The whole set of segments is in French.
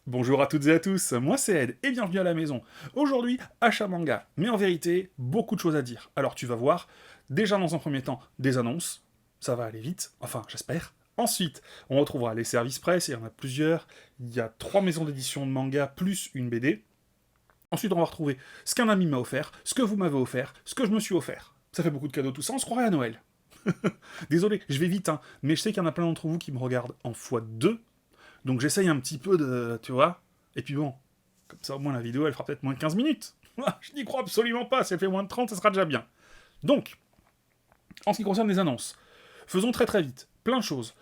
Bonjour à toutes et à tous, moi c'est Ed et bienvenue à la maison. Aujourd'hui, achat manga, mais en vérité, beaucoup de choses à dire. Alors tu vas voir, déjà dans un premier temps, des annonces, ça va aller vite, enfin j'espère. Ensuite, on retrouvera les services presse, il y en a plusieurs, il y a 3 maisons d'édition de manga plus une BD. Ensuite, on va retrouver ce qu'un ami m'a offert, ce que vous m'avez offert, ce que je me suis offert. Ça fait beaucoup de cadeaux tout ça, on se croirait à Noël. Désolé, je vais vite, hein, mais je sais qu'il y en a plein d'entre vous qui me regardent en x2, donc j'essaye un petit peu de... tu vois. Et puis bon, comme ça au moins la vidéo elle fera peut-être moins de 15 minutes. Je n'y crois absolument pas, si elle fait moins de 30, ça sera déjà bien. Donc, en ce qui concerne les annonces, faisons très très vite, plein de choses.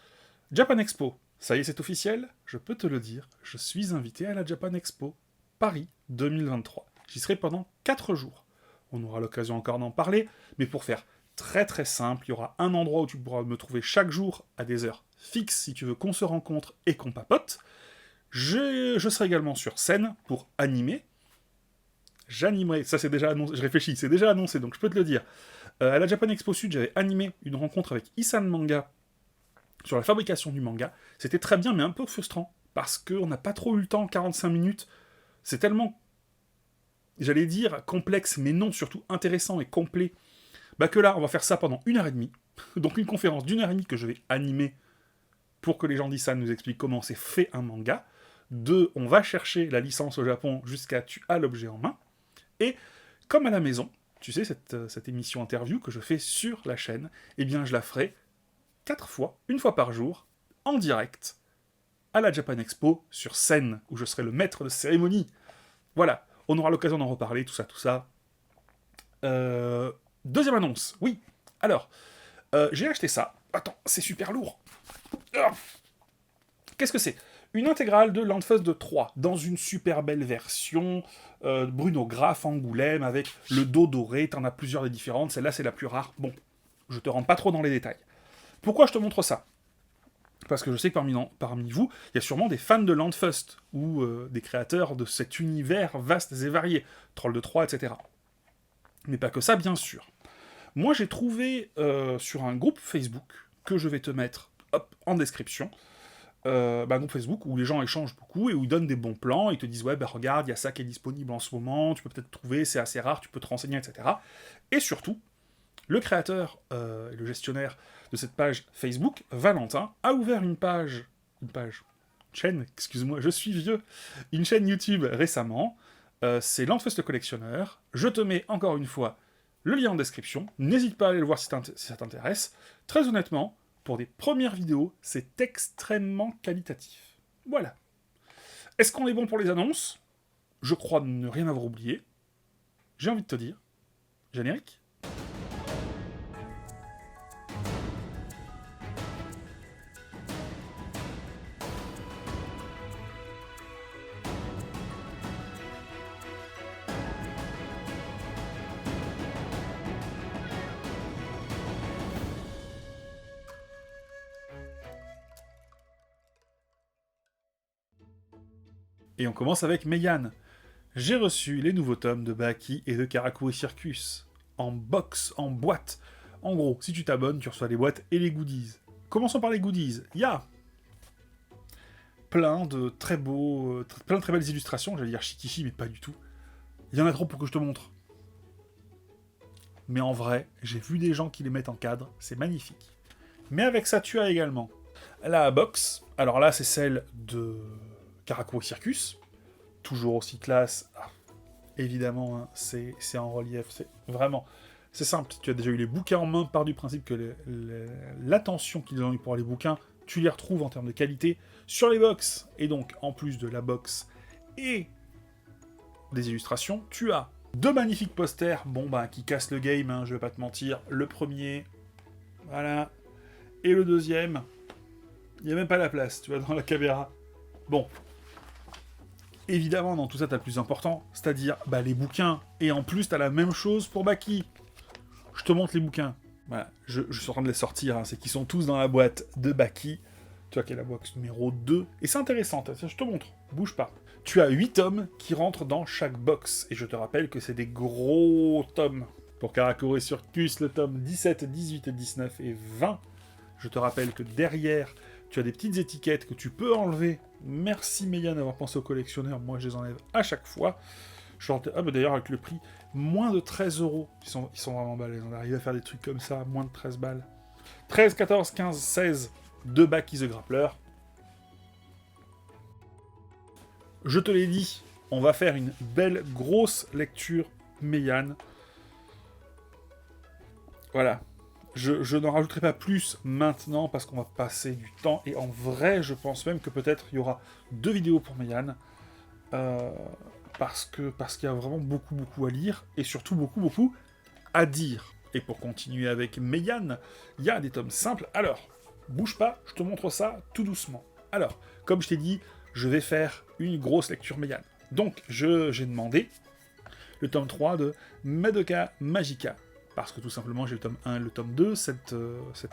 Japan Expo, ça y est c'est officiel, je peux te le dire, je suis invité à la Japan Expo Paris 2023. J'y serai pendant 4 jours. On aura l'occasion encore d'en parler, mais pour faire très très simple, il y aura un endroit où tu pourras me trouver chaque jour à des heures fixes si tu veux qu'on se rencontre et qu'on papote. Je serai également sur scène pour animer. J'animerai, ça c'est déjà annoncé, je réfléchis, c'est déjà annoncé, donc je peux te le dire. À la Japan Expo Sud, j'avais animé une rencontre avec Isan Manga sur la fabrication du manga. C'était très bien, mais un peu frustrant, parce qu'on n'a pas trop eu le temps, 45 minutes. C'est tellement, j'allais dire, complexe, mais non, surtout intéressant et complet, bah que là, on va faire ça pendant 1h30. Donc une conférence d'1h30 que je vais animer pour que les gens d'Isan nous expliquent comment c'est fait un manga. 2, on va chercher la licence au Japon jusqu'à tu as l'objet en main. Et comme à la maison, tu sais, cette émission interview que je fais sur la chaîne, eh bien je la ferai 4 fois, une fois par jour, en direct, à la Japan Expo, sur scène, où je serai le maître de cérémonie. Voilà, on aura l'occasion d'en reparler, tout ça, tout ça. Deuxième annonce, oui. Alors, j'ai acheté ça. Attends, c'est super lourd. Qu'est-ce que c'est? Une intégrale de Landfest de 3, dans une super belle version, Bruno Graff Angoulême, avec le dos doré, t'en as plusieurs des différentes, celle-là c'est la plus rare. Bon, je te rentre pas trop dans les détails. Pourquoi je te montre ça? Parce que je sais que parmi vous, il y a sûrement des fans de Landfest, ou des créateurs de cet univers vaste et varié, Troll de 3, etc. Mais pas que ça, bien sûr. Moi j'ai trouvé sur un groupe Facebook, que je vais te mettre hop, en description, un groupe Facebook où les gens échangent beaucoup et où ils donnent des bons plans, ils te disent ouais regarde, il y a ça qui est disponible en ce moment, tu peux peut-être trouver, c'est assez rare, tu peux te renseigner, etc. Et surtout, le créateur et le gestionnaire de cette page Facebook, Valentin, a ouvert une chaîne, excuse-moi, je suis vieux, une chaîne YouTube récemment, c'est Landfest le collectionneur, je te mets encore une fois le lien en description, n'hésite pas à aller le voir si ça t'intéresse, très honnêtement, pour des premières vidéos, c'est extrêmement qualitatif. Voilà. Est-ce qu'on est bon pour les annonces? Je crois ne rien avoir oublié. J'ai envie de te dire, générique. Et on commence avec Meian. J'ai reçu les nouveaux tomes de Baki et de Karakuri Circus. En box, en boîte. En gros, si tu t'abonnes, tu reçois les boîtes et les goodies. Commençons par les goodies. Il y a plein de très beaux, plein de très belles illustrations. J'allais dire shikishi, mais pas du tout. Il y en a trop pour que je te montre. Mais en vrai, j'ai vu des gens qui les mettent en cadre. C'est magnifique. Mais avec ça, tu as également la box. Alors là, c'est celle de Karakuri Circus. Toujours aussi classe. Ah, évidemment, hein, c'est en relief. C'est vraiment... C'est simple. Tu as déjà eu les bouquins en main, par du principe que l'attention qu'ils ont eu pour les bouquins, tu les retrouves en termes de qualité sur les box. Et donc, en plus de la box et des illustrations, tu as 2 magnifiques posters, qui cassent le game, hein, je vais pas te mentir. Le premier, voilà. Et le deuxième, il n'y a même pas la place, tu vois, dans la caméra. Bon. Évidemment, dans tout ça, t'as le plus important, c'est-à-dire les bouquins. Et en plus, t'as la même chose pour Baki. Je te montre les bouquins. Voilà, je suis en train de les sortir, hein, c'est qu'ils sont tous dans la boîte de Baki. Tu vois qu'il y a la boîte numéro 2. Et c'est intéressant, je te montre, bouge pas. Tu as 8 tomes qui rentrent dans chaque box. Et je te rappelle que c'est des gros tomes. Pour Karakuri Circus, le tome 17, 18, 19 et 20. Je te rappelle que derrière, Tu as des petites étiquettes que tu peux enlever. Merci Meian d'avoir pensé aux collectionneurs, moi je les enlève à chaque fois. D'ailleurs avec le prix, moins de 13 euros, ils sont vraiment balèzes. On arrive à faire des trucs comme ça, moins de 13 balles. 13, 14, 15, 16, 2 Baki the Grappler. Je te l'ai dit, on va faire une belle grosse lecture Meian. Voilà. Je n'en rajouterai pas plus maintenant parce qu'on va passer du temps. Et en vrai, je pense même que peut-être il y aura 2 vidéos pour Meian. Parce qu'il y a vraiment beaucoup à lire. Et surtout beaucoup à dire. Et pour continuer avec Meian, il y a des tomes simples. Alors, bouge pas, je te montre ça tout doucement. Alors, comme je t'ai dit, je vais faire une grosse lecture Meian. Donc, j'ai demandé le tome 3 de Madoka Magica. Parce que tout simplement, j'ai le tome 1 et le tome 2. Cet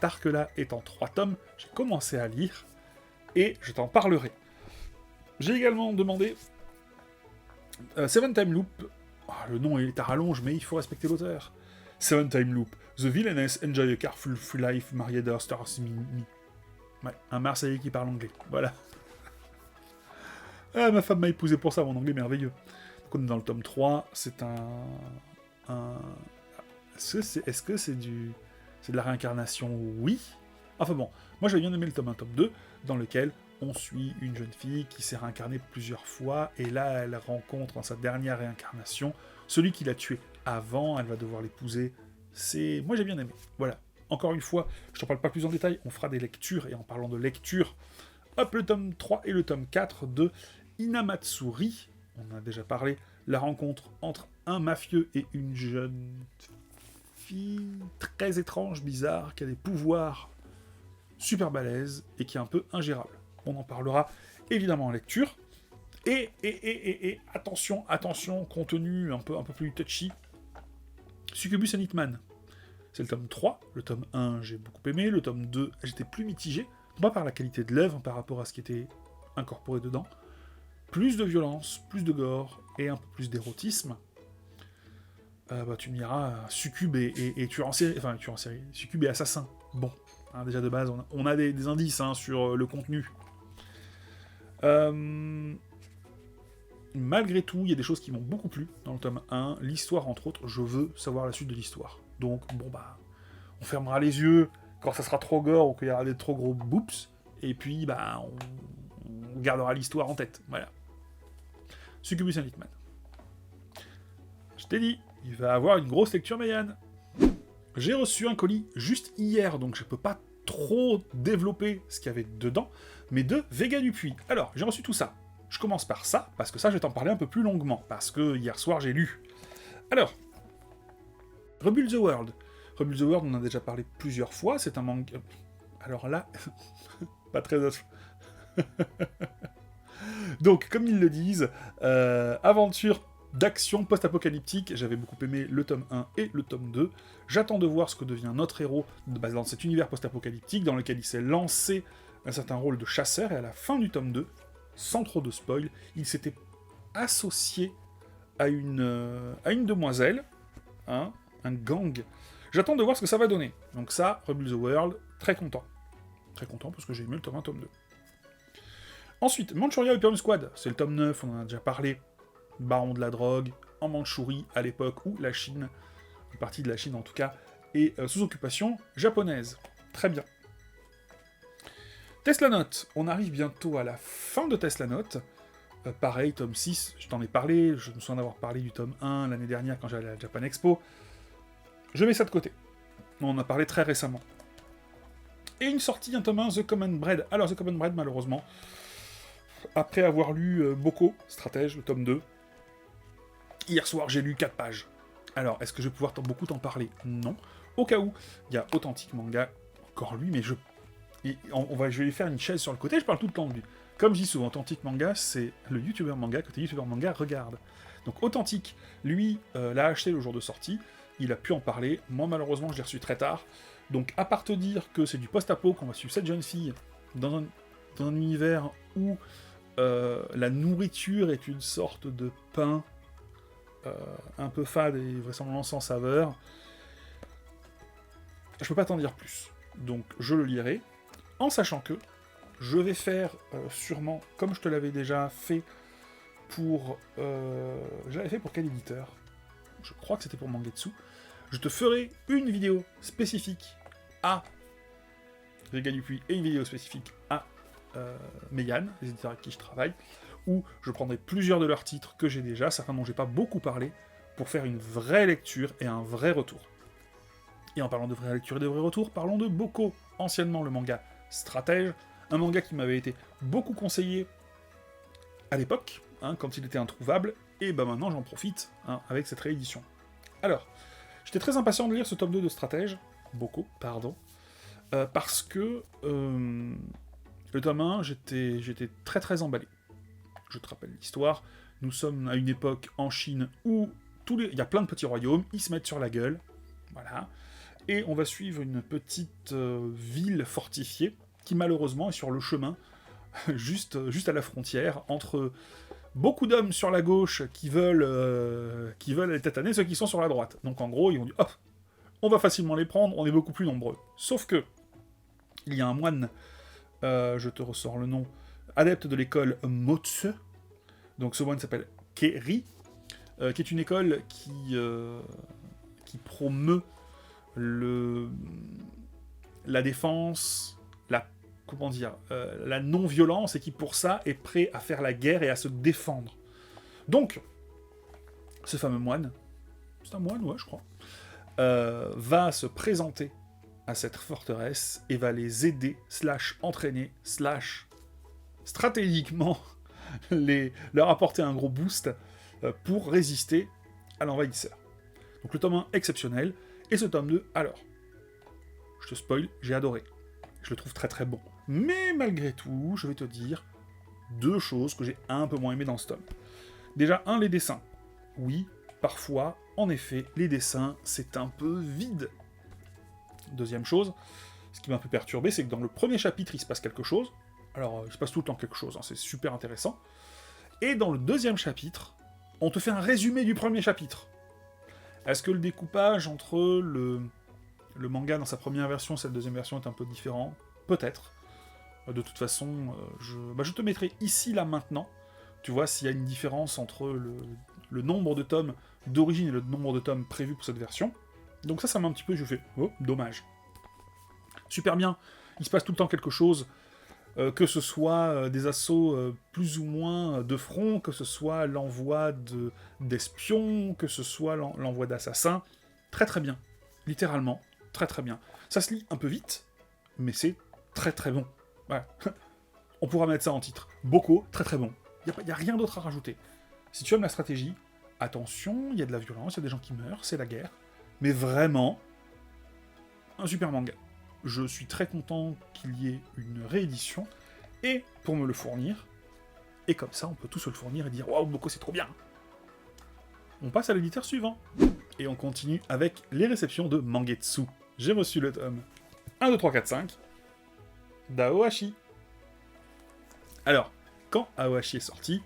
arc-là est en 3 tomes. J'ai commencé à lire. Et je t'en parlerai. J'ai également demandé Seven Time Loop. Oh, le nom est à rallonge, mais il faut respecter l'auteur. Seven Time Loop. The Villainess Enjoy a Careful Free Life Mariada Stars Me. Ouais, un Marseillais qui parle anglais. Voilà. Ah, ma femme m'a épousé pour ça, mon anglais merveilleux. Donc on est dans le tome 3. C'est Est-ce que c'est de la réincarnation? Oui. Enfin bon, moi j'avais bien aimé le tome 1, tome 2, dans lequel on suit une jeune fille qui s'est réincarnée plusieurs fois, et là elle rencontre dans sa dernière réincarnation celui qui l'a tué avant, elle va devoir l'épouser. Moi j'ai bien aimé. Voilà. Encore une fois, je t'en parle pas plus en détail, on fera des lectures, et en parlant de lecture, hop, le tome 3 et le tome 4 de Inamatsuri. On en a déjà parlé, la rencontre entre un mafieux et une jeune fille très étrange, bizarre, qui a des pouvoirs super balèzes et qui est un peu ingérable. On en parlera évidemment en lecture. Et attention, contenu un peu plus touchy. Succubus and Hitman. C'est le tome 3. Le tome 1, j'ai beaucoup aimé. Le tome 2, j'étais plus mitigé. Pas par la qualité de l'œuvre, par rapport à ce qui était incorporé dedans. Plus de violence, plus de gore et un peu plus d'érotisme. Tu me diras, Succube et tueur en série. Enfin, tueur en série. Succube et assassin. Bon. Hein, déjà de base, on a des indices sur le contenu. Malgré tout, il y a des choses qui m'ont beaucoup plu dans le tome 1. L'histoire, entre autres, je veux savoir la suite de l'histoire. Donc, on fermera les yeux quand ça sera trop gore ou qu'il y aura des trop gros boops. Et puis, on gardera l'histoire en tête. Voilà. Succubus and Hitman. Je t'ai dit, il va avoir une grosse lecture Meian. J'ai reçu un colis juste hier, donc je peux pas trop développer ce qu'il y avait dedans, mais de Vega Dupuis. Alors, j'ai reçu tout ça. Je commence par ça, parce que ça, je vais t'en parler un peu plus longuement, parce que hier soir, j'ai lu. Alors, Rebuild the World. Rebuild the World, on en a déjà parlé plusieurs fois, c'est un manga... Alors là, pas très... Donc, comme ils le disent, aventure d'action post-apocalyptique, j'avais beaucoup aimé le tome 1 et le tome 2. J'attends de voir ce que devient notre héros dans cet univers post-apocalyptique, dans lequel il s'est lancé un certain rôle de chasseur, et à la fin du tome 2, sans trop de spoil, il s'était associé à une demoiselle, un gang. J'attends de voir ce que ça va donner. Donc ça, Rebuild the World, très content. Très content parce que j'ai aimé le tome 1, tome 2. Ensuite, Manchuria Opium Squad, c'est le tome 9, on en a déjà parlé. Baron de la drogue, en Mandchourie, à l'époque où la Chine, une partie de la Chine en tout cas, est sous occupation japonaise. Très bien. Tesla Note, on arrive bientôt à la fin de Tesla Note. Pareil, tome 6, je t'en ai parlé, je me souviens d'avoir parlé du tome 1 l'année dernière quand j'allais à la Japan Expo. Je mets ça de côté. On en a parlé très récemment. Et une sortie, un tome 1, The Common Bread. Alors, The Common Bread, malheureusement, après avoir lu Boko, Stratège, le tome 2, hier soir, j'ai lu 4 pages. Alors, est-ce que je vais pouvoir beaucoup t'en parler? Non. Au cas où, il y a Authentic Manga, encore lui, mais je vais lui faire une chaise sur le côté, je parle tout le temps de lui. Comme je dis souvent, Authentic Manga, c'est le youtubeur manga que tes youtubeurs manga regardent. Donc Authentic, lui, l'a acheté le jour de sortie, il a pu en parler, moi malheureusement je l'ai reçu très tard, donc à part te dire que c'est du post-apo, qu'on va suivre cette jeune fille dans un univers où la nourriture est une sorte de pain un peu fade et vraisemblablement sans saveur, je peux pas t'en dire plus. Donc je le lirai, en sachant que je vais faire sûrement, comme je te l'avais déjà fait pour... je l'avais fait pour quel éditeur? Je crois que c'était pour Mangetsu. Je te ferai une vidéo spécifique à Vega Dupuis et une vidéo spécifique à Meian, les éditeurs avec qui je travaille, où je prendrai plusieurs de leurs titres que j'ai déjà, certains dont j'ai pas beaucoup parlé, pour faire une vraie lecture et un vrai retour. Et en parlant de vraie lecture et de vrai retour, parlons de Boko, anciennement le manga Stratège, un manga qui m'avait été beaucoup conseillé à l'époque, hein, quand il était introuvable, et bah maintenant j'en profite hein, avec cette réédition. Alors, j'étais très impatient de lire ce tome 2 de Stratège, Boko, pardon, parce que le tome 1, j'étais très très emballé. Je te rappelle l'histoire, nous sommes à une époque en Chine où il y a plein de petits royaumes, ils se mettent sur la gueule, voilà, et on va suivre une petite ville fortifiée qui malheureusement est sur le chemin, juste à la frontière, entre beaucoup d'hommes sur la gauche qui veulent aller tataner ceux qui sont sur la droite. Donc en gros, ils vont dire, hop, on va facilement les prendre, on est beaucoup plus nombreux. Sauf que, il y a un moine, je te ressors le nom, adepte de l'école Motsu, donc ce moine s'appelle Keri, qui est une école qui promeut la défense, la non-violence, et qui pour ça est prêt à faire la guerre et à se défendre. Donc, ce fameux moine, c'est un moine, ouais, je crois, va se présenter à cette forteresse et va les aider, entraîner, stratégiquement leur apporter un gros boost pour résister à l'envahisseur. Donc le tome 1, exceptionnel, et ce tome 2, alors, je te spoil, j'ai adoré. Je le trouve très très bon. Mais malgré tout, je vais te dire deux choses que j'ai un peu moins aimées dans ce tome. Déjà, les dessins. Oui, parfois, en effet, les dessins, c'est un peu vide. Deuxième chose, ce qui m'a un peu perturbé, c'est que dans le premier chapitre, il se passe quelque chose. Alors, il se passe tout le temps quelque chose, hein, c'est super intéressant. Et dans le deuxième chapitre, on te fait un résumé du premier chapitre. Est-ce que le découpage entre le manga dans sa première version et cette deuxième version est un peu différent? Peut-être. De toute façon, je te mettrai ici, là, maintenant. Tu vois, s'il y a une différence entre le nombre de tomes d'origine et le nombre de tomes prévus pour cette version. Donc ça m'a un petit peu... Je fais, oh, dommage. Super bien. Il se passe tout le temps quelque chose. Que ce soit des assauts plus ou moins de front, que ce soit l'envoi d'espions, que ce soit l'envoi d'assassins. Très très bien. Littéralement, très très bien. Ça se lit un peu vite, mais c'est très très bon. Voilà. On pourra mettre ça en titre. Boko, très très bon. Il n'y a rien d'autre à rajouter. Si tu aimes la stratégie, attention, il y a de la violence, il y a des gens qui meurent, c'est la guerre. Mais vraiment, un super manga. Je suis très content qu'il y ait une réédition, et pour me le fournir, et comme ça on peut tous se le fournir et dire « Waouh, Boko c'est trop bien !» On passe à l'éditeur suivant, et on continue avec les réceptions de Mangetsu. J'ai reçu le tome 1, 2, 3, 4, 5 d'Aohashi. Alors, quand Aohashi est sorti,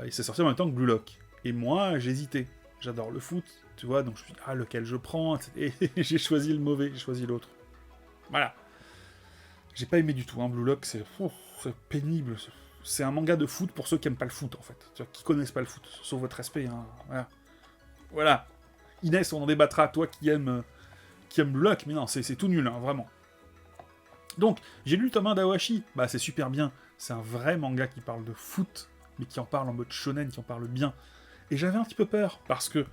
il s'est sorti en même temps que Blue Lock. Et moi, j'hésitais. J'adore le foot, tu vois, donc je me suis dit, lequel je prends? Et j'ai choisi le mauvais, j'ai choisi l'autre. Voilà. J'ai pas aimé du tout, hein. Blue Lock, c'est pénible. C'est un manga de foot pour ceux qui aiment pas le foot, en fait. Tu vois, qui connaissent pas le foot, sauf votre respect, hein. Voilà. Inès, on en débattra, toi qui aimes Blue Lock, mais non, c'est tout nul, hein, vraiment. Donc, j'ai lu le tome 1 d'Aohashi, bah c'est super bien. C'est un vrai manga qui parle de foot, mais qui en parle en mode shonen, qui en parle bien. Et j'avais un petit peu peur, parce que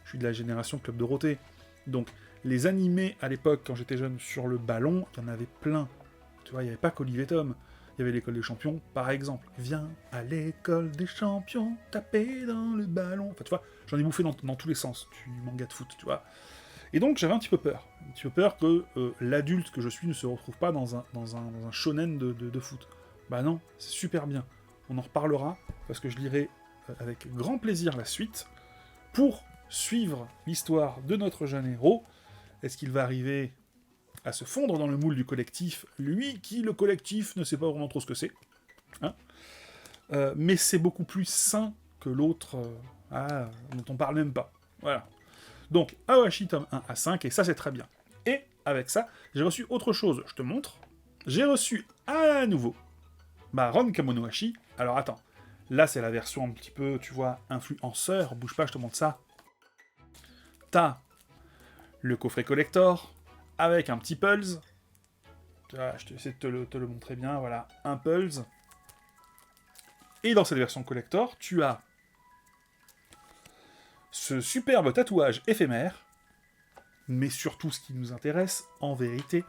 je suis de la génération Club Dorothée. Donc, les animés, à l'époque, quand j'étais jeune, sur le ballon, il y en avait plein. Tu vois, il n'y avait pas qu'Olive et Tom. Il y avait l'école des champions, par exemple. Viens à l'école des champions, taper dans le ballon. Enfin, tu vois, j'en ai bouffé dans tous les sens, du manga de foot, tu vois. Et donc, j'avais un petit peu peur. Un petit peu peur que l'adulte que je suis ne se retrouve pas dans un shonen de foot. Bah non, c'est super bien. On en reparlera, parce que je lirai avec grand plaisir la suite, pour suivre l'histoire de notre jeune héros. Est-ce qu'il va arriver à se fondre dans le moule du collectif, lui qui, le collectif, ne sait pas vraiment trop ce que c'est, hein, mais c'est beaucoup plus sain que l'autre dont on parle même pas. Voilà. Donc, Aohashi tome 1 à 5, et ça c'est très bien. Et avec ça, j'ai reçu autre chose, je te montre. j'ai reçu à nouveau Ron Kamonohashi. Alors attends, là c'est la version un petit peu, tu vois, influenceur. Bouge pas, je te montre ça. T'as le coffret collector avec un petit Pulse. Je vais essayer de te le montrer bien. Voilà, un Pulse. Et dans cette version collector, tu as ce superbe tatouage éphémère. Mais surtout, ce qui nous intéresse, en vérité,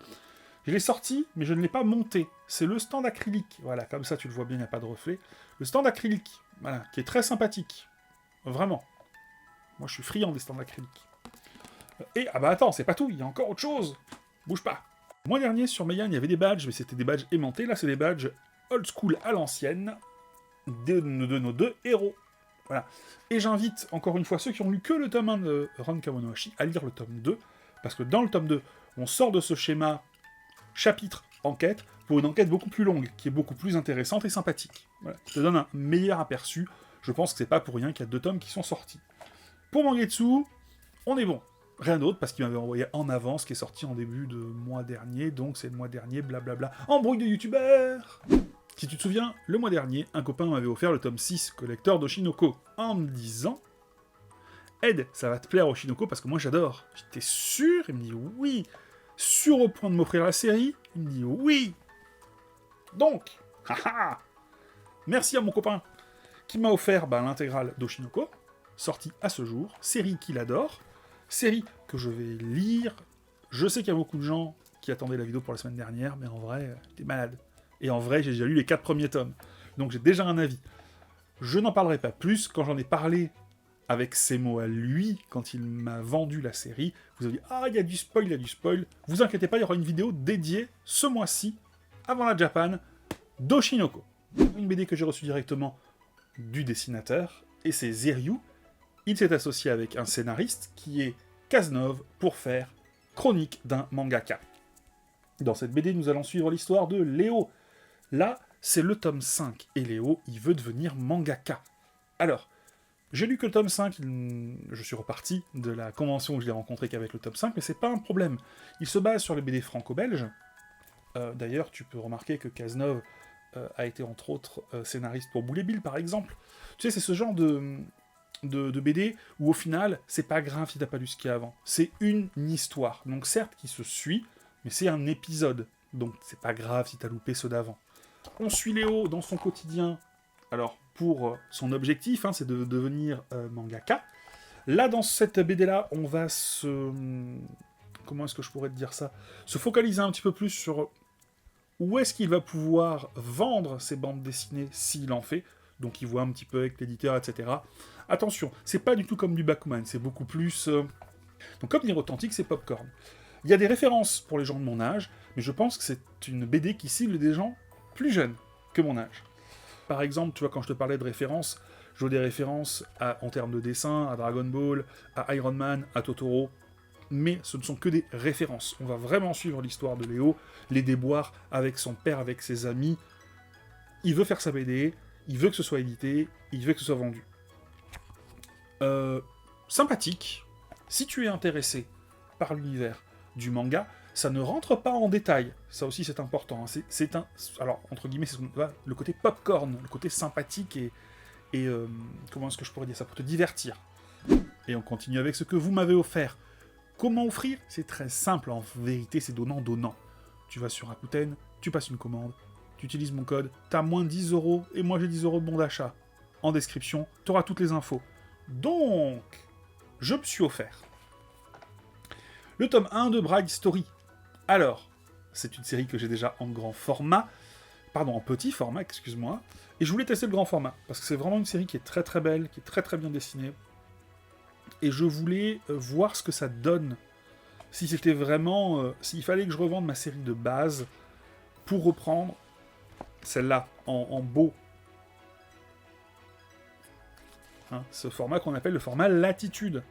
je l'ai sorti, mais je ne l'ai pas monté. C'est le stand acrylique. Voilà, comme ça, tu le vois bien, il n'y a pas de reflet. Le stand acrylique, voilà, qui est très sympathique. Vraiment. Moi, je suis friand des stands acryliques. Et, ah bah attends, c'est pas tout, il y a encore autre chose. Bouge pas. Le mois dernier, sur Mayan, il y avait des badges, mais c'était des badges aimantés. Là, c'est des badges old school à l'ancienne de nos deux héros. Voilà. Et j'invite, encore une fois, ceux qui ont lu que le tome 1 de Ron Kamonohashi à lire le tome 2, parce que dans le tome 2, on sort de ce schéma chapitre-enquête pour une enquête beaucoup plus longue, qui est beaucoup plus intéressante et sympathique. Voilà. Ça te donne un meilleur aperçu. Je pense que c'est pas pour rien qu'il y a 2 tomes qui sont sortis. Pour Mangetsu, on est bon. Rien d'autre, parce qu'il m'avait envoyé en avance, qui est sorti en début de mois dernier, donc c'est le mois dernier, blablabla. Embrouille de youtubeur. Si tu te souviens, le mois dernier, un copain m'avait offert le tome 6 collector d'Oshinoko, en me disant « Ed, ça va te plaire Oshinoko, parce que moi j'adore. » J'étais sûr, il me dit « Oui ». Sûr au point de m'offrir la série, il me dit « Oui ». Donc, haha, merci à mon copain, qui m'a offert l'intégrale d'Oshinoko, sortie à ce jour, série qu'il adore, série que je vais lire. Je sais qu'il y a beaucoup de gens qui attendaient la vidéo pour la semaine dernière, mais en vrai, j'étais malade. Et en vrai, j'ai déjà lu les 4 premiers tomes. Donc j'ai déjà un avis. Je n'en parlerai pas plus. Quand j'en ai parlé avec ses mots à lui, quand il m'a vendu la série, vous avez dit « Ah, il y a du spoil, il y a du spoil ». Vous inquiétez pas, il y aura une vidéo dédiée, ce mois-ci, avant la Japan, d'Oshinoko. Une BD que j'ai reçue directement du dessinateur, et c'est Zeryu. Il s'est associé avec un scénariste qui est Cazenove pour faire Chronique d'un mangaka. Dans cette BD, nous allons suivre l'histoire de Léo. Là, c'est le tome 5, et Léo, il veut devenir mangaka. Alors, j'ai lu que le tome 5, je suis reparti de la convention où je l'ai rencontré qu'avec le tome 5, mais c'est pas un problème. Il se base sur les BD franco-belges. D'ailleurs, tu peux remarquer que Cazenove a été entre autres scénariste pour Boule et Bill, par exemple. Tu sais, c'est ce genre de BD où au final, c'est pas grave si t'as pas lu ce qu'il y a avant. C'est une histoire. Donc certes, qui se suit, mais c'est un épisode. Donc c'est pas grave si t'as loupé ceux d'avant. On suit Léo dans son quotidien. Alors, pour son objectif, c'est de devenir mangaka. Là, dans cette BD-là, on va se... Comment est-ce que je pourrais te dire ça? Se focaliser un petit peu plus sur où est-ce qu'il va pouvoir vendre ses bandes dessinées s'il en fait. Donc il voit un petit peu avec l'éditeur, etc. Attention, c'est pas du tout comme du Bakuman, c'est beaucoup plus... Donc comme Nier Authentique, c'est popcorn. Il y a des références pour les gens de mon âge, mais je pense que c'est une BD qui cible des gens plus jeunes que mon âge. Par exemple, tu vois, quand je te parlais de références, je vois des références en termes de dessin, à Dragon Ball, à Iron Man, à Totoro, mais ce ne sont que des références. On va vraiment suivre l'histoire de Léo, les déboires avec son père, avec ses amis. Il veut faire sa BD, il veut que ce soit édité, il veut que ce soit vendu. Sympathique. Si tu es intéressé par l'univers du manga, ça ne rentre pas en détail. Ça aussi, c'est important. C'est un... Alors, entre guillemets, c'est le côté popcorn, le côté sympathique et comment est-ce que je pourrais dire ça? Pour te divertir. Et on continue avec ce que vous m'avez offert. Comment offrir? C'est très simple, en vérité, c'est donnant-donnant. Tu vas sur Rakuten, tu passes une commande, tu utilises mon code, t'as moins 10 €, et moi j'ai 10 € de bon d'achat. En description, t'auras toutes les infos. Donc, je me suis offert le tome 1 de Bride Story. Alors, c'est une série que j'ai déjà en grand format, en petit format, excuse-moi, et je voulais tester le grand format, parce que c'est vraiment une série qui est très très belle, qui est très très bien dessinée, et je voulais voir ce que ça donne, si c'était vraiment... s'il fallait que je revende ma série de base, pour reprendre celle-là, en beau. Ce format qu'on appelle le format latitude.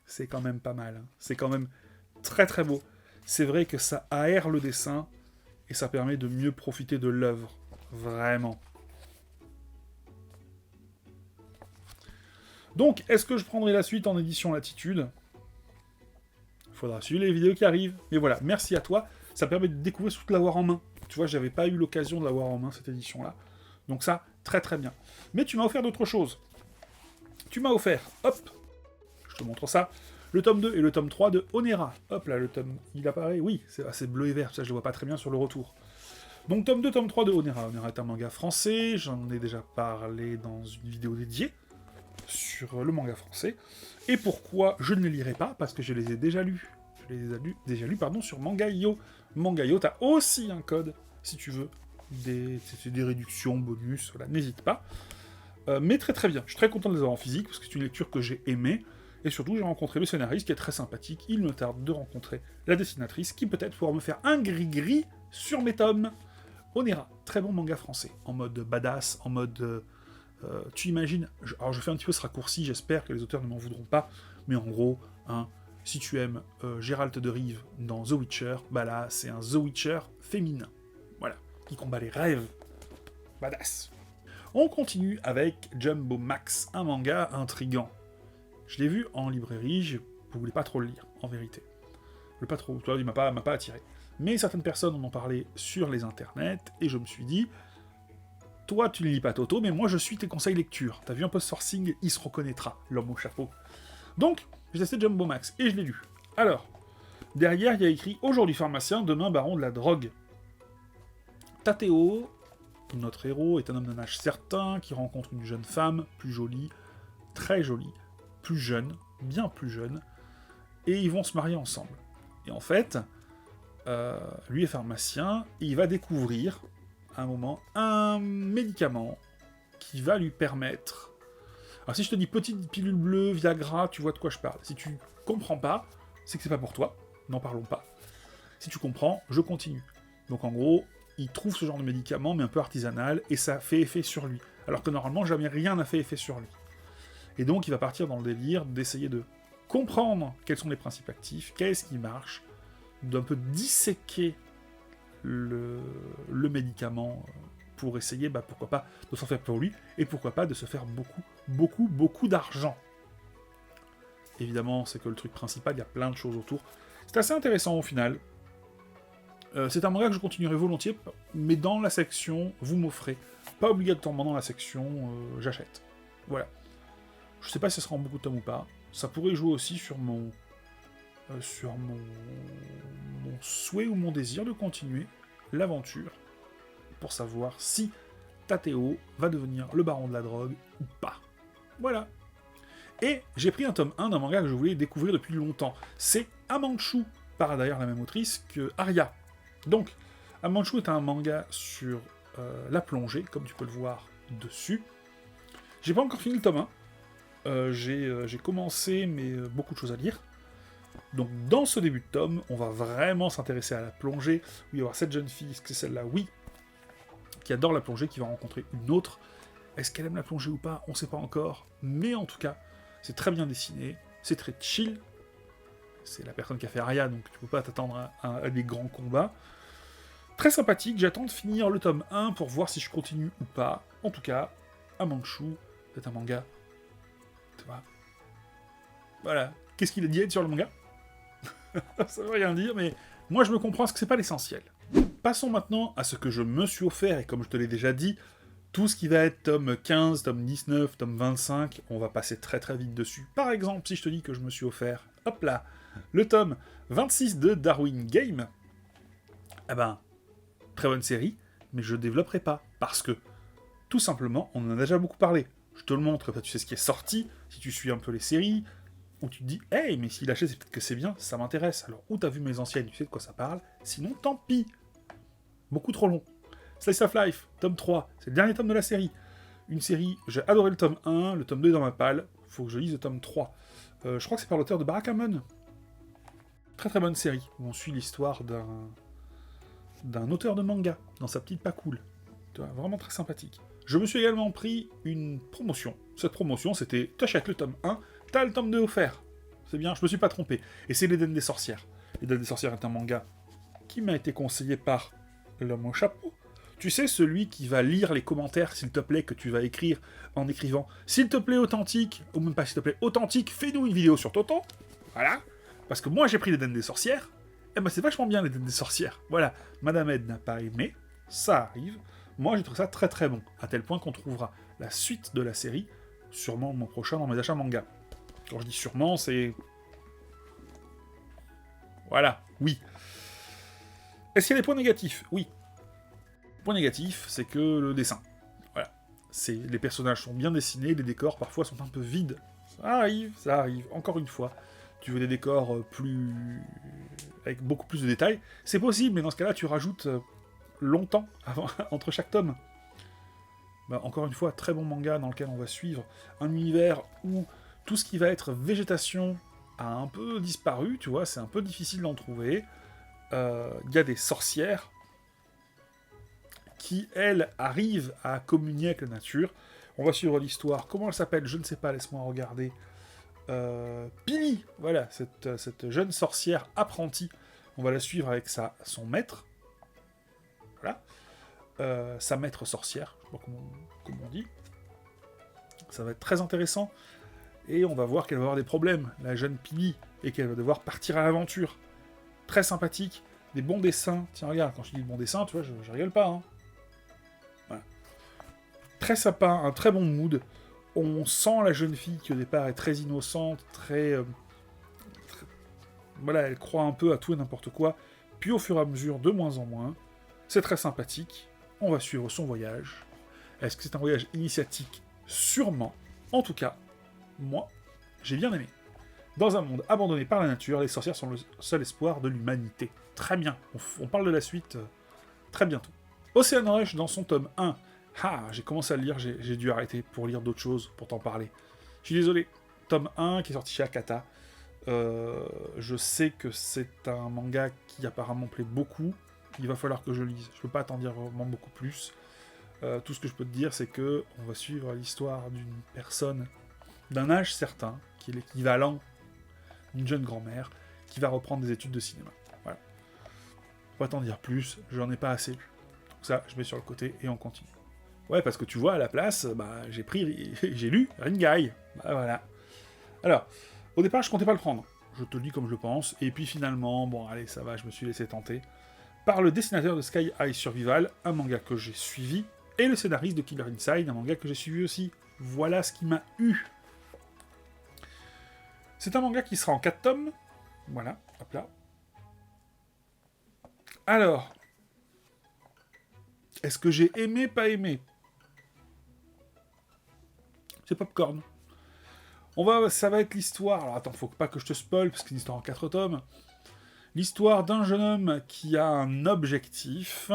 C'est quand même pas mal. C'est quand même très très beau. C'est vrai que ça aère le dessin, et ça permet de mieux profiter de l'œuvre. Vraiment. Donc, est-ce que je prendrai la suite en édition latitude? Faudra suivre les vidéos qui arrivent. Mais voilà, merci à toi. Ça permet de découvrir surtout de l'avoir en main. Tu vois, j'avais pas eu l'occasion de l'avoir en main, cette édition-là. Donc ça, très très bien. Mais tu m'as offert d'autres choses. Tu m'as offert, hop, je te montre ça, le tome 2 et le tome 3 de Onera. Hop là, le tome, il apparaît, oui, c'est assez bleu et vert, ça je le vois pas très bien sur le retour. Donc tome 2, tome 3 de Onera. Onera est un manga français, j'en ai déjà parlé dans une vidéo dédiée sur le manga français. Et pourquoi je ne les lirai pas? Parce que je les ai déjà lus. Je les ai déjà lus sur Mangayo. Mangayo, t'as aussi un code, si tu veux, des réductions, bonus, voilà, n'hésite pas. Mais très très bien, je suis très content de les avoir en physique, parce que c'est une lecture que j'ai aimée, et surtout j'ai rencontré le scénariste qui est très sympathique, il me tarde de rencontrer la dessinatrice, qui peut-être pourra me faire un gris-gris sur mes tomes. Onera, très bon manga français, en mode badass, en mode... tu imagines, alors je fais un petit peu ce raccourci, j'espère que les auteurs ne m'en voudront pas, mais en gros, hein, si tu aimes Géralt de Rive dans The Witcher, bah là c'est un The Witcher féminin, voilà, qui combat les rêves, badass. On continue avec Jumbo Max, un manga intriguant. Je l'ai vu en librairie, je voulais pas trop le lire, en vérité. Pas trop, toi, il m'a pas attiré. Mais certaines personnes en ont parlé sur les internets, et je me suis dit, toi tu ne lis pas Toto, mais moi je suis tes conseils lecture. T'as vu un post sourcing, il se reconnaîtra, l'homme au chapeau. Donc, j'ai testé Jumbo Max, et je l'ai lu. Alors, derrière il y a écrit « Aujourd'hui pharmacien, demain baron de la drogue ». Tateo, notre héros, est un homme d'un âge certain qui rencontre une jeune femme, plus jolie, très jolie, plus jeune, bien plus jeune, et ils vont se marier ensemble. Et en fait, lui est pharmacien, et il va découvrir, à un moment, un médicament qui va lui permettre... Alors si je te dis petite pilule bleue, Viagra, tu vois de quoi je parle. Si tu comprends pas, c'est que c'est pas pour toi, n'en parlons pas. Si tu comprends, je continue. Donc en gros... il trouve ce genre de médicament, mais un peu artisanal, et ça fait effet sur lui. Alors que normalement, jamais rien n'a fait effet sur lui. Et donc, il va partir dans le délire d'essayer de comprendre quels sont les principes actifs, qu'est-ce qui marche, d'un peu disséquer le médicament pour essayer, bah, pourquoi pas, de s'en faire pour lui, et pourquoi pas de se faire beaucoup d'argent. Évidemment, c'est que le truc principal, il y a plein de choses autour. C'est assez intéressant au final. C'est un manga que je continuerai volontiers, mais dans la section « Vous m'offrez ». Pas obligatoirement dans la section « J'achète ». Voilà. Je sais pas si ça sera en beaucoup de tomes ou pas. Ça pourrait jouer aussi sur mon souhait ou mon désir de continuer l'aventure pour savoir si Tateo va devenir le baron de la drogue ou pas. Voilà. Et j'ai pris un tome 1 d'un manga que je voulais découvrir depuis longtemps. C'est Amanchu, par d'ailleurs la même autrice que Aria. Donc, Amanchu est un manga sur la plongée, comme tu peux le voir dessus. J'ai pas encore fini le tome 1. J'ai commencé, mais beaucoup de choses à lire. Donc, dans ce début de tome, on va vraiment s'intéresser à la plongée. Il va y avoir cette jeune fille, est-ce que c'est celle-là? Oui. Qui adore la plongée, qui va rencontrer une autre. Est-ce qu'elle aime la plongée ou pas? On sait pas encore. Mais en tout cas, c'est très bien dessiné. C'est très chill. C'est la personne qui a fait Aria, donc tu peux pas t'attendre à des grands combats. Très sympathique, j'attends de finir le tome 1 pour voir si je continue ou pas. En tout cas, Amanchu, c'est un manga. Tu vois. Voilà. Qu'est-ce qu'il a dit sur le manga? Ça veut rien dire, mais moi je me comprends parce que c'est pas l'essentiel. Passons maintenant à ce que je me suis offert, et comme je te l'ai déjà dit, tout ce qui va être tome 15, tome 19, tome 25, on va passer très très vite dessus. Par exemple, si je te dis que je me suis offert, hop là, le tome 26 de Darwin Game, eh ben, très bonne série, mais je développerai pas, parce que, tout simplement, on en a déjà beaucoup parlé. Je te le montre, tu sais ce qui est sorti, si tu suis un peu les séries, où tu te dis, hey, mais s'il achète, c'est peut-être que c'est bien, ça m'intéresse. Alors, où t'as vu mes anciennes, tu sais de quoi ça parle, sinon, tant pis. Beaucoup trop long. Slice of Life, tome 3, c'est le dernier tome de la série. Une série, j'ai adoré le tome 1, le tome 2 est dans ma palle, faut que je lise le tome 3. Je crois que c'est par l'auteur de Barakamon. Très très bonne série, où on suit l'histoire d'un auteur de manga, dans sa petite pacoule. Vraiment très sympathique. Je me suis également pris une promotion. Cette promotion, c'était, t'achètes le tome 1, t'as le tome 2 offert. C'est bien, je me suis pas trompé. Et c'est l'Éden des sorcières. L'Éden des sorcières est un manga qui m'a été conseillé par l'homme au chapeau. Tu sais, celui qui va lire les commentaires, s'il te plaît, que tu vas écrire en écrivant « S'il te plaît, authentique », ou même pas « S'il te plaît, authentique, fais-nous une vidéo sur Toto ». Voilà. Parce que moi, j'ai pris l'Éden des sorcières, et ben c'est vachement bien l'Éden des sorcières. Voilà, Madame Ed n'a pas aimé, ça arrive. Moi, j'ai trouvé ça très très bon, à tel point qu'on trouvera la suite de la série, sûrement le mois prochain dans mes achats manga. Quand je dis sûrement, c'est... Voilà, oui. Est-ce qu'il y a des points négatifs? Oui. Point négatif, c'est que le dessin. Voilà. Les personnages sont bien dessinés, les décors parfois sont un peu vides. Ça arrive, encore une fois. Tu veux des décors avec beaucoup plus de détails, c'est possible, mais dans ce cas-là, tu rajoutes longtemps entre chaque tome. Bah, encore une fois, très bon manga dans lequel on va suivre un univers où tout ce qui va être végétation a un peu disparu, tu vois, c'est un peu difficile d'en trouver. Il y a des sorcières qui, elles, arrivent à communier avec la nature. On va suivre l'histoire. Comment elle s'appelle? Je ne sais pas, laisse-moi regarder. Pili, voilà, cette jeune sorcière apprentie. On va la suivre avec son maître. Voilà. Sa maître sorcière, je sais pas comment on dit. Ça va être très intéressant. Et on va voir qu'elle va avoir des problèmes, la jeune Pili, et qu'elle va devoir partir à l'aventure. Très sympathique, des bons dessins. Tiens, regarde, quand je dis de bons dessins, tu vois, je rigole pas. Hein. Voilà. Très sympa, un très bon mood. On sent la jeune fille qui au départ est très innocente, voilà, elle croit un peu à tout et n'importe quoi. Puis au fur et à mesure, de moins en moins, c'est très sympathique. On va suivre son voyage. Est-ce que c'est un voyage initiatique? Sûrement. En tout cas, moi, j'ai bien aimé. Dans un monde abandonné par la nature, les sorcières sont le seul espoir de l'humanité. Très bien. On parle de la suite très bientôt. Ocean Rush, dans son tome 1. Ah, j'ai commencé à le lire, j'ai dû arrêter pour lire d'autres choses, pour t'en parler. Je suis désolé. Tome 1 qui est sorti chez Akata. Je sais que c'est un manga qui apparemment plaît beaucoup. Il va falloir que je lise. Je peux pas t'en dire vraiment beaucoup plus. Tout ce que je peux te dire, c'est que on va suivre l'histoire d'une personne d'un âge certain, qui est l'équivalent d'une jeune grand-mère, qui va reprendre des études de cinéma. Voilà. Je peux pas t'en dire plus, j'en ai pas assez. Donc ça, je mets sur le côté et on continue. Ouais, parce que tu vois, à la place, j'ai lu Ringai. Bah voilà. Alors, au départ, je comptais pas le prendre. Je te le dis comme je le pense. Et puis finalement, bon, allez, ça va, je me suis laissé tenter. Par le dessinateur de Sky High Survival, un manga que j'ai suivi, et le scénariste de Killer Inside, un manga que j'ai suivi aussi. Voilà ce qui m'a eu. C'est un manga qui sera en 4 tomes. Voilà, hop là. Alors, est-ce que j'ai aimé, pas aimé? C'est Popcorn. Ça va être l'histoire. Alors attends, faut pas que je te spoil, parce que c'est une histoire en 4 tomes. L'histoire d'un jeune homme qui a un objectif.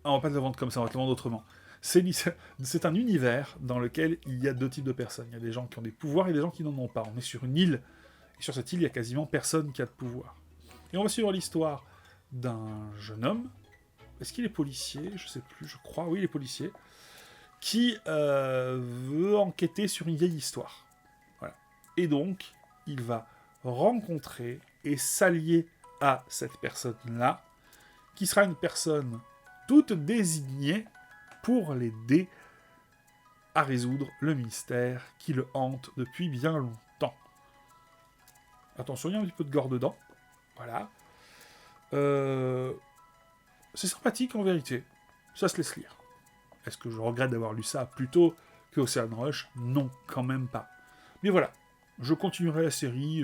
Ah, on va pas te le vendre comme ça, on va te le vendre autrement. C'est un univers dans lequel il y a 2 types de personnes. Il y a des gens qui ont des pouvoirs et des gens qui n'en ont pas. On est sur une île, et sur cette île, il y a quasiment personne qui a de pouvoir. Et on va suivre l'histoire d'un jeune homme. Est-ce qu'il est policier? Je sais plus, je crois. Oui, il est policier. Qui veut enquêter sur une vieille histoire. Voilà. Et donc, il va rencontrer et s'allier à cette personne-là, qui sera une personne toute désignée pour l'aider à résoudre le mystère qui le hante depuis bien longtemps. Attention, il y a un petit peu de gore dedans. Voilà. C'est sympathique en vérité. Ça se laisse lire. Est-ce que je regrette d'avoir lu ça plus tôt que Ocean Rush? Non, quand même pas. Mais voilà, je continuerai la série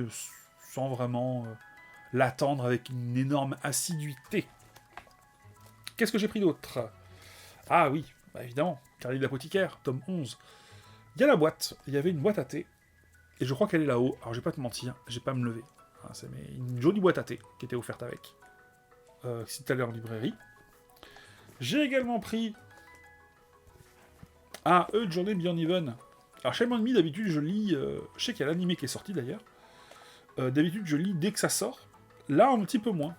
sans vraiment l'attendre avec une énorme assiduité. Qu'est-ce que j'ai pris d'autre? Ah oui, bah évidemment, Carnet de l'apothicaire, tome 11. Il y a la boîte, il y avait une boîte à thé, et je crois qu'elle est là-haut. Alors je vais pas te mentir, j'ai pas à me lever. C'est une jolie boîte à thé qui était offerte avec. Si tu allais en librairie. J'ai également pris Earth Journey Beyond Even. Alors, chez Enemy, d'habitude, je lis... je sais qu'il y a l'animé qui est sorti, d'ailleurs. D'habitude, je lis dès que ça sort. Là, un petit peu moins.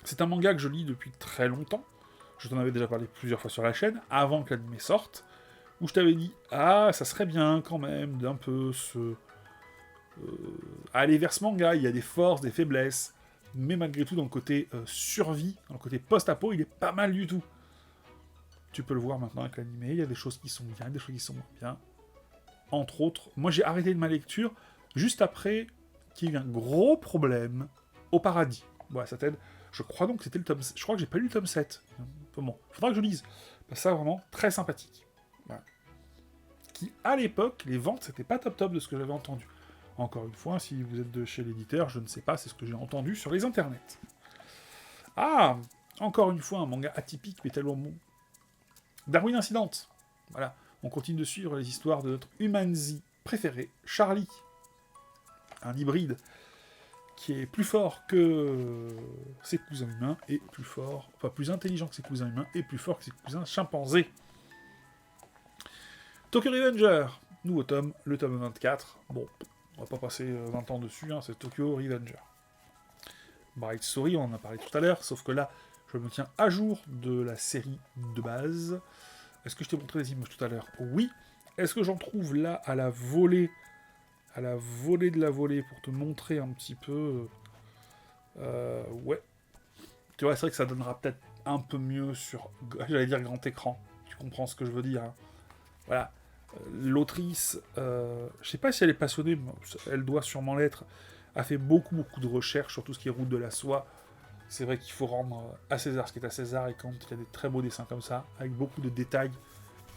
C'est un manga que je lis depuis très longtemps. Je t'en avais déjà parlé plusieurs fois sur la chaîne, avant que l'animé sorte. Où je t'avais dit, ça serait bien, quand même, d'un peu aller vers ce manga. Il y a des forces, des faiblesses. Mais malgré tout, dans le côté survie, dans le côté post-apo, il est pas mal du tout. Tu peux le voir maintenant avec l'animé, il y a des choses qui sont bien, des choses qui sont moins bien. Entre autres, moi j'ai arrêté de ma lecture juste après qu'il y a eu un gros problème au paradis. Voilà, ça t'aide. Je crois donc que c'était le tome... Je crois que j'ai pas lu le tome 7. Bon, faudra que je lise. Parce que ça, vraiment, très sympathique. Voilà. Qui, à l'époque, les ventes, c'était pas top de ce que j'avais entendu. Encore une fois, si vous êtes de chez l'éditeur, je ne sais pas, c'est ce que j'ai entendu sur les internets. Ah, encore une fois, un manga atypique, mais tellement bon. Darwin Incident. Voilà, on continue de suivre les histoires de notre Humanzi préféré, Charlie. Un hybride qui est plus fort que ses cousins humains, et plus fort, enfin plus intelligent que ses cousins humains, et plus fort que ses cousins chimpanzés. Tokyo Revenger, nouveau tome, le tome 24. Bon, on va pas passer 20 ans dessus, hein, c'est Tokyo Revenger. Bright Story, on en a parlé tout à l'heure, sauf que là, je me tiens à jour de la série de base. Est-ce que je t'ai montré les images tout à l'heure? Oui. Est-ce que j'en trouve là à la volée de la volée, pour te montrer un petit peu... ouais. Tu vois, c'est vrai que ça donnera peut-être un peu mieux sur... J'allais dire grand écran. Tu comprends ce que je veux dire, hein. Voilà. L'autrice, je sais pas si elle est passionnée, mais elle doit sûrement l'être, a fait beaucoup de recherches sur tout ce qui est route de la soie. C'est vrai qu'il faut rendre à César ce qui est à César, et quand il y a des très beaux dessins comme ça, avec beaucoup de détails,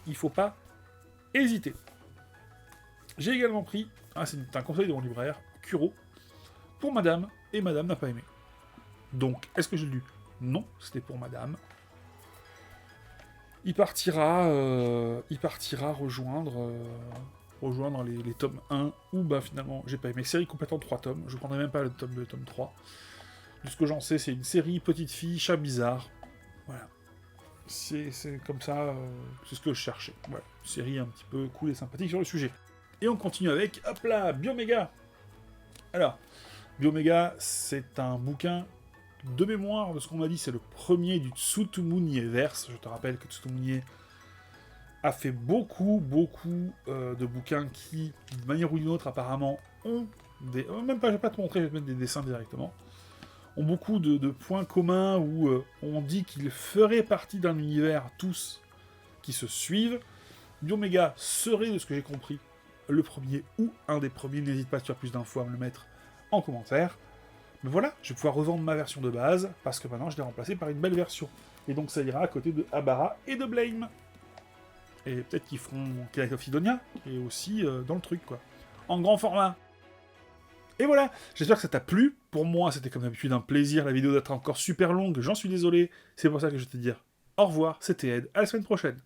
il faut pas hésiter. J'ai également pris, c'est un conseil de mon libraire, Kuro, pour madame, et madame n'a pas aimé. Donc, est-ce que j'ai lu? Non, c'était pour madame. Il partira rejoindre les tomes 1, où finalement j'ai pas aimé. Série complète en 3 tomes, je prendrai même pas le tome 3. De ce que j'en sais, c'est une série petite fille, chat bizarre. Voilà. C'est comme ça, c'est ce que je cherchais. Voilà. Une série un petit peu cool et sympathique sur le sujet. Et on continue avec, hop là, Bioméga. Alors, Bioméga, c'est un bouquin de mémoire, de ce qu'on m'a dit, c'est le premier du Tsutomu-verse. Je te rappelle que Tsutomu a fait beaucoup de bouquins qui, d'une manière ou d'une autre, apparemment, ont des... Même pas, je vais pas te montrer, je vais te mettre des dessins directement. Ont beaucoup de points communs où on dit qu'ils feraient partie d'un univers, tous, qui se suivent. Bioméga serait, de ce que j'ai compris, le premier ou un des premiers. N'hésite pas, si tu as plus d'infos, à me le mettre en commentaire. Mais voilà, je vais pouvoir revendre ma version de base, parce que maintenant je l'ai remplacée par une belle version. Et donc ça ira à côté de Abara et de Blame. Et peut-être qu'ils feront Knight of Sidonia, et aussi dans le truc, quoi. En grand format. Et voilà, j'espère que ça t'a plu. Pour moi, c'était comme d'habitude un plaisir, la vidéo d'être encore super longue, j'en suis désolé. C'est pour ça que je vais te dire au revoir, c'était Ed, à la semaine prochaine.